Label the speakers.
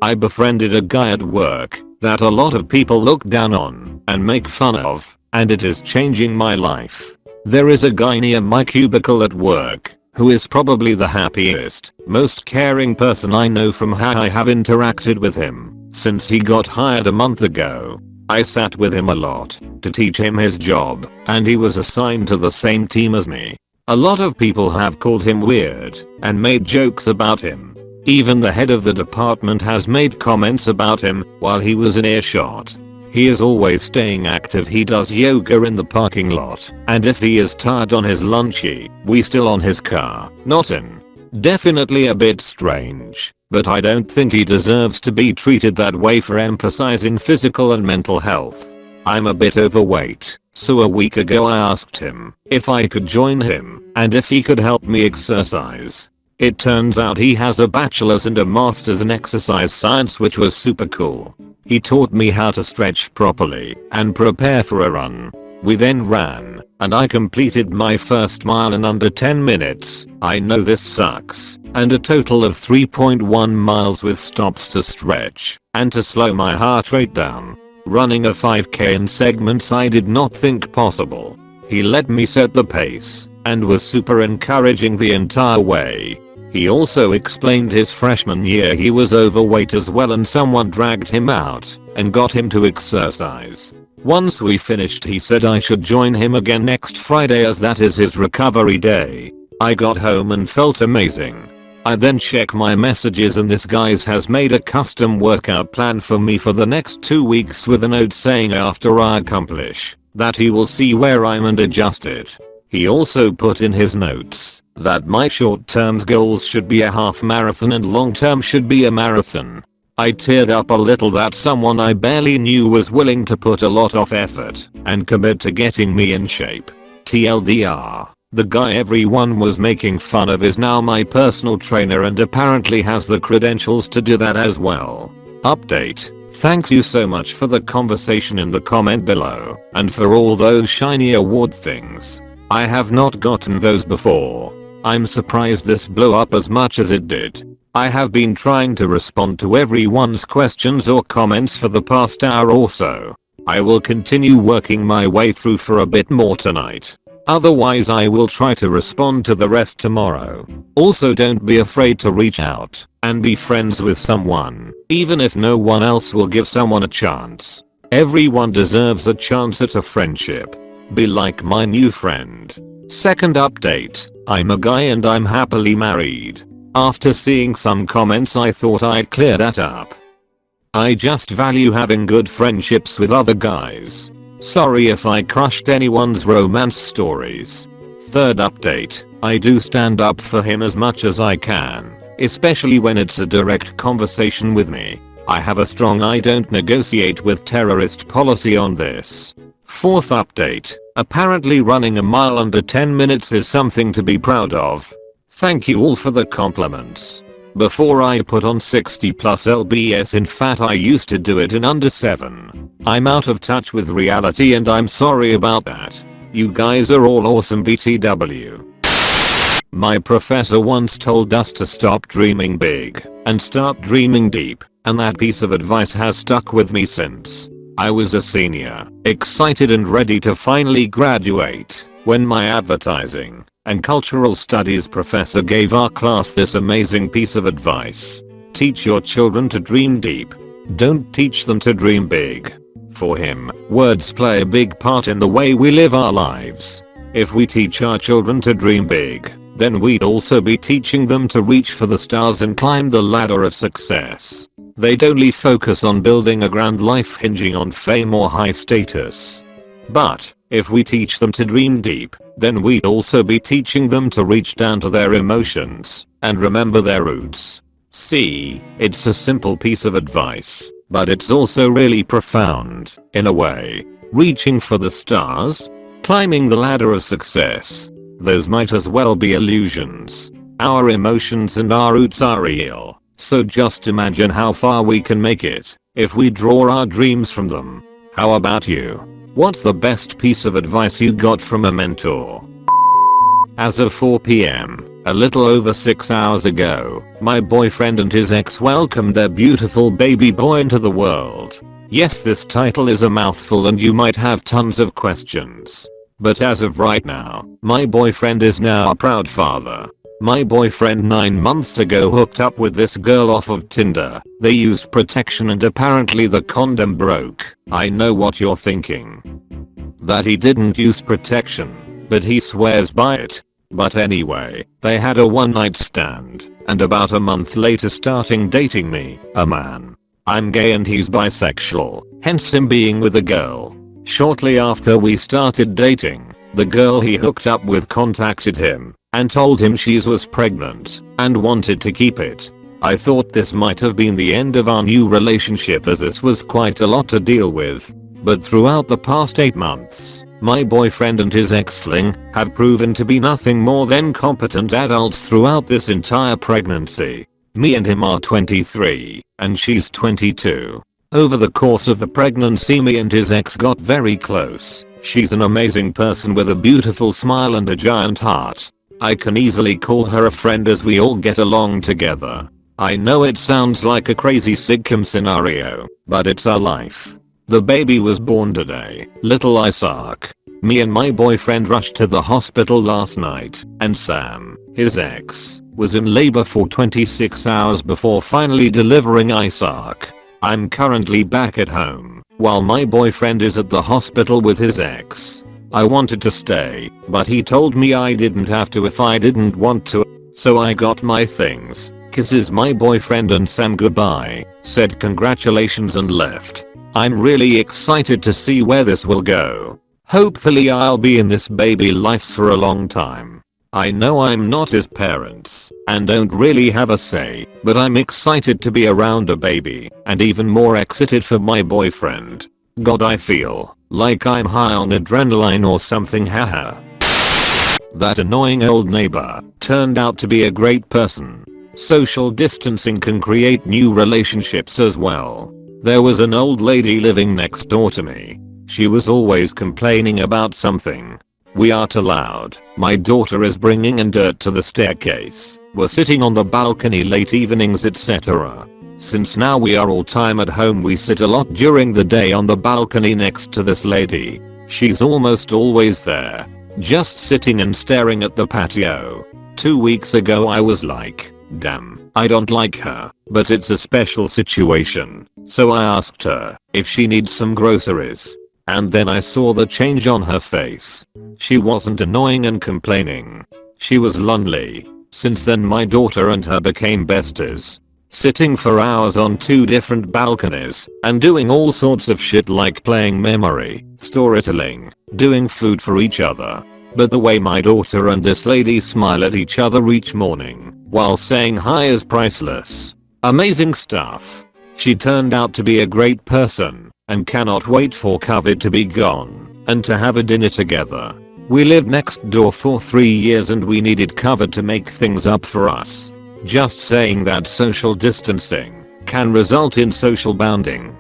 Speaker 1: I befriended a guy at work that a lot of people look down on and make fun of, and it is changing my life. There is a guy near my cubicle at work who is probably the happiest, most caring person I know from how I have interacted with him since he got hired a month ago. I sat with him a lot to teach him his job, and he was assigned to the same team as me. A lot of people have called him weird and made jokes about him. Even the head of the department has made comments about him while he was in earshot. He is always staying active. He does yoga in the parking lot, and if he is tired on his lunchy, we still on his car, not in. Definitely a bit strange, but I don't think he deserves to be treated that way for emphasizing physical and mental health. I'm a bit overweight, so a week ago I asked him if I could join him and if he could help me exercise. It turns out he has a bachelor's and a master's in exercise science, which was super cool. He taught me how to stretch properly and prepare for a run. We then ran, and I completed my first mile in under 10 minutes. I know this sucks, and a total of 3.1 miles with stops to stretch and to slow my heart rate down. Running a 5k in segments I did not think possible. He let me set the pace and was super encouraging the entire way. He also explained his freshman year he was overweight as well, and someone dragged him out and got him to exercise. Once we finished, he said I should join him again next Friday as that is his recovery day. I got home and felt amazing. I then check my messages and this guy has made a custom workout plan for me for the next 2 weeks with a note saying after I accomplish that he will see where I'm and adjust it. He also put in his notes that my short-term goals should be a half marathon and long-term should be a marathon. I teared up a little that someone I barely knew was willing to put a lot of effort and commit to getting me in shape. TLDR, the guy everyone was making fun of is now my personal trainer and apparently has the credentials to do that as well. Update. Thanks you so much for the conversation in the comment below and for all those shiny award things. I have not gotten those before. I'm surprised this blew up as much as it did. I have been trying to respond to everyone's questions or comments for the past hour or so. I will continue working my way through for a bit more tonight. Otherwise I will try to respond to the rest tomorrow. Also, don't be afraid to reach out and be friends with someone, even if no one else will give someone a chance. Everyone deserves a chance at a friendship. Be like my new friend. Second update. I'm a guy and I'm happily married. After seeing some comments I thought I'd clear that up. I just value having good friendships with other guys. Sorry if I crushed anyone's romance stories. Third update. I do stand up for him as much as I can, especially when it's a direct conversation with me. I have a strong I don't negotiate with terrorist policy on this. Fourth update. Apparently running a mile under 10 minutes is something to be proud of. Thank you all for the compliments. Before I put on 60 plus lbs in fat I used to do it in under 7. I'm out of touch with reality and I'm sorry about that. You guys are all awesome BTW. My professor once told us to stop dreaming big and start dreaming deep, and that piece of advice has stuck with me since. I was a senior, excited and ready to finally graduate, when my advertising and cultural studies professor gave our class this amazing piece of advice. Teach your children to dream deep. Don't teach them to dream big. For him, words play a big part in the way we live our lives. If we teach our children to dream big, then we'd also be teaching them to reach for the stars and climb the ladder of success. They'd only focus on building a grand life hinging on fame or high status. But if we teach them to dream deep, then we'd also be teaching them to reach down to their emotions and remember their roots. See, it's a simple piece of advice, but it's also really profound, in a way. Reaching for the stars? Climbing the ladder of success? Those might as well be illusions. Our emotions and our roots are real. So just imagine how far we can make it if we draw our dreams from them. How about you? What's the best piece of advice you got from a mentor? As of 4 p.m, a little over 6 hours ago, my boyfriend and his ex welcomed their beautiful baby boy into the world. Yes, this title is a mouthful and you might have tons of questions. But as of right now, my boyfriend is now a proud father. My boyfriend 9 months ago hooked up with this girl off of Tinder. They used protection and apparently the condom broke. I know what you're thinking. That he didn't use protection, but he swears by it. But anyway, they had a one night stand, and about a month later starting dating me, a man. I'm gay and he's bisexual, hence him being with a girl. Shortly after we started dating, the girl he hooked up with contacted him and told him she was pregnant and wanted to keep it. I thought this might have been the end of our new relationship as this was quite a lot to deal with. But throughout the past 8 months, my boyfriend and his ex-fling had proven to be nothing more than competent adults throughout this entire pregnancy. Me and him are 23 and she's 22. Over the course of the pregnancy, me and his ex got very close. She's an amazing person with a beautiful smile and a giant heart. I can easily call her a friend as we all get along together. I know it sounds like a crazy sitcom scenario, but it's our life. The baby was born today, little Isaac. Me and my boyfriend rushed to the hospital last night, and Sam, his ex, was in labor for 26 hours before finally delivering Isaac. I'm currently back at home, while my boyfriend is at the hospital with his ex. I wanted to stay, but he told me I didn't have to if I didn't want to, so I got my things, kisses my boyfriend and Sam goodbye, said congratulations and left. I'm really excited to see where this will go. Hopefully I'll be in this baby life for a long time. I know I'm not his parents and don't really have a say, but I'm excited to be around a baby and even more excited for my boyfriend. God, I feel like I'm high on adrenaline or something, haha. That annoying old neighbor turned out to be a great person. Social distancing can create new relationships as well. There was an old lady living next door to me. She was always complaining about something. We are too loud. My daughter is bringing in dirt to the staircase. We're sitting on the balcony late evenings, etc. Since now we are all time at home, we sit a lot during the day on the balcony next to this lady. She's almost always there, just sitting and staring at the patio. 2 weeks ago I was like, damn, I don't like her, but it's a special situation. So I asked her if she needs some groceries. And then I saw the change on her face. She wasn't annoying and complaining. She was lonely. Since then my daughter and her became besties. Sitting for hours on 2 different balconies and doing all sorts of shit like playing memory, storytelling, doing food for each other. But the way my daughter and this lady smile at each other each morning while saying hi is priceless. Amazing stuff. She turned out to be a great person and cannot wait for COVID to be gone and to have a dinner together. We lived next door for 3 years and we needed COVID to make things up for us. Just saying that social distancing can result in social bonding.